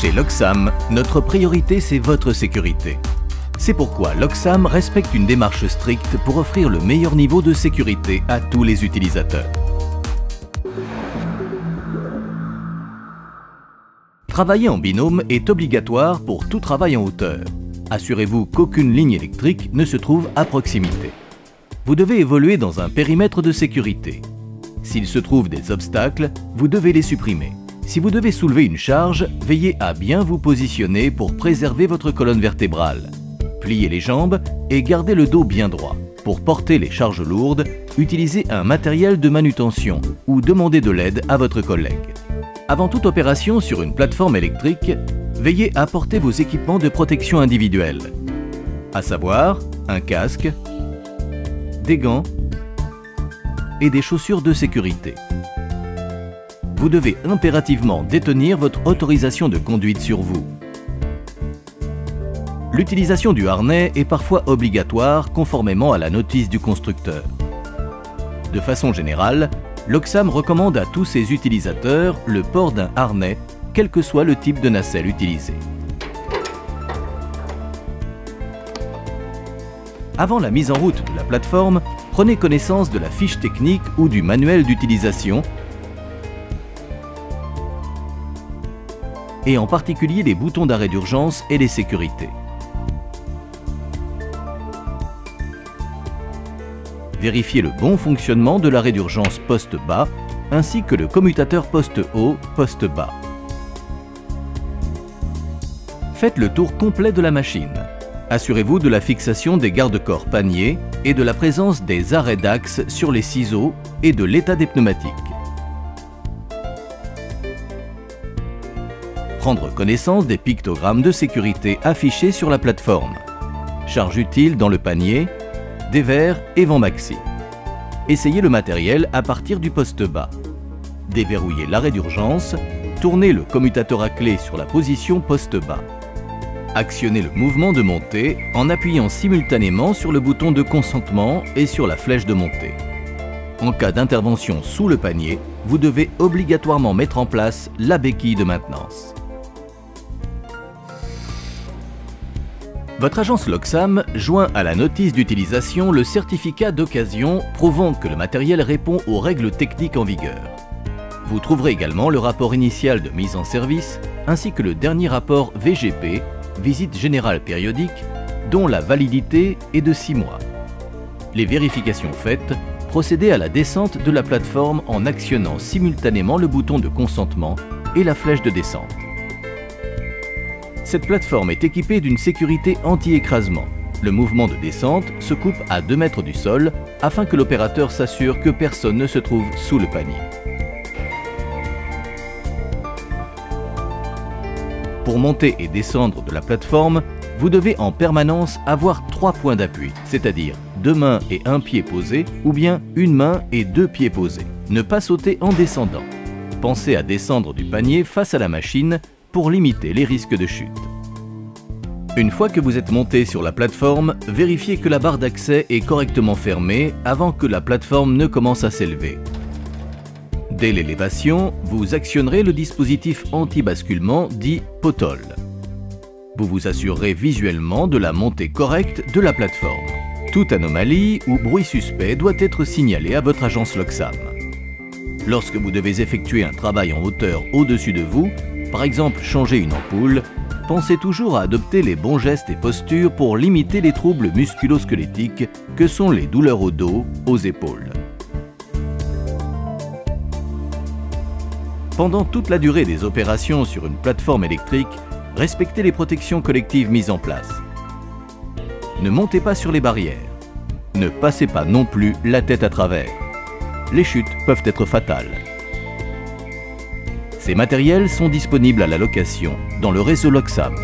Chez Loxam, notre priorité c'est votre sécurité. C'est pourquoi Loxam respecte une démarche stricte pour offrir le meilleur niveau de sécurité à tous les utilisateurs. Travailler en binôme est obligatoire pour tout travail en hauteur. Assurez-vous qu'aucune ligne électrique ne se trouve à proximité. Vous devez évoluer dans un périmètre de sécurité. S'il se trouve des obstacles, vous devez les supprimer. Si vous devez soulever une charge, veillez à bien vous positionner pour préserver votre colonne vertébrale. Pliez les jambes et gardez le dos bien droit. Pour porter les charges lourdes, utilisez un matériel de manutention ou demandez de l'aide à votre collègue. Avant toute opération sur une plateforme électrique, veillez à porter vos équipements de protection individuelle, à savoir un casque, des gants et des chaussures de sécurité. Vous devez impérativement détenir votre autorisation de conduite sur vous. L'utilisation du harnais est parfois obligatoire conformément à la notice du constructeur. De façon générale, Loxam recommande à tous ses utilisateurs le port d'un harnais, quel que soit le type de nacelle utilisé. Avant la mise en route de la plateforme, prenez connaissance de la fiche technique ou du manuel d'utilisation et en particulier les boutons d'arrêt d'urgence et les sécurités. Vérifiez le bon fonctionnement de l'arrêt d'urgence poste bas ainsi que le commutateur poste haut poste bas. Faites le tour complet de la machine. Assurez-vous de la fixation des garde-corps paniers et de la présence des arrêts d'axe sur les ciseaux et de l'état des pneumatiques. Prendre connaissance des pictogrammes de sécurité affichés sur la plateforme. Charge utile dans le panier, dévers et vent maxi. Essayez le matériel à partir du poste bas. Déverrouillez l'arrêt d'urgence, tournez le commutateur à clé sur la position poste bas. Actionnez le mouvement de montée en appuyant simultanément sur le bouton de consentement et sur la flèche de montée. En cas d'intervention sous le panier, vous devez obligatoirement mettre en place la béquille de maintenance. Votre agence Loxam joint à la notice d'utilisation le certificat d'occasion prouvant que le matériel répond aux règles techniques en vigueur. Vous trouverez également le rapport initial de mise en service ainsi que le dernier rapport VGP, visite générale périodique, dont la validité est de 6 mois. Les vérifications faites, procédez à la descente de la plateforme en actionnant simultanément le bouton de consentement et la flèche de descente. Cette plateforme est équipée d'une sécurité anti-écrasement. Le mouvement de descente se coupe à 2 mètres du sol afin que l'opérateur s'assure que personne ne se trouve sous le panier. Pour monter et descendre de la plateforme, vous devez en permanence avoir 3 points d'appui, c'est-à-dire 2 mains et 1 pied posés ou bien 1 main et 2 pieds posés. Ne pas sauter en descendant. Pensez à descendre du panier face à la machine pour limiter les risques de chute. Une fois que vous êtes monté sur la plateforme, vérifiez que la barre d'accès est correctement fermée avant que la plateforme ne commence à s'élever. Dès l'élévation, vous actionnerez le dispositif anti-basculement dit POTOL. Vous vous assurerez visuellement de la montée correcte de la plateforme. Toute anomalie ou bruit suspect doit être signalé à votre agence Loxam. Lorsque vous devez effectuer un travail en hauteur au-dessus de vous, par exemple changer une ampoule, pensez toujours à adopter les bons gestes et postures pour limiter les troubles musculo-squelettiques que sont les douleurs au dos, aux épaules. Pendant toute la durée des opérations sur une plateforme électrique, respectez les protections collectives mises en place. Ne montez pas sur les barrières. Ne passez pas non plus la tête à travers. Les chutes peuvent être fatales. Ces matériels sont disponibles à la location dans le réseau Loxam.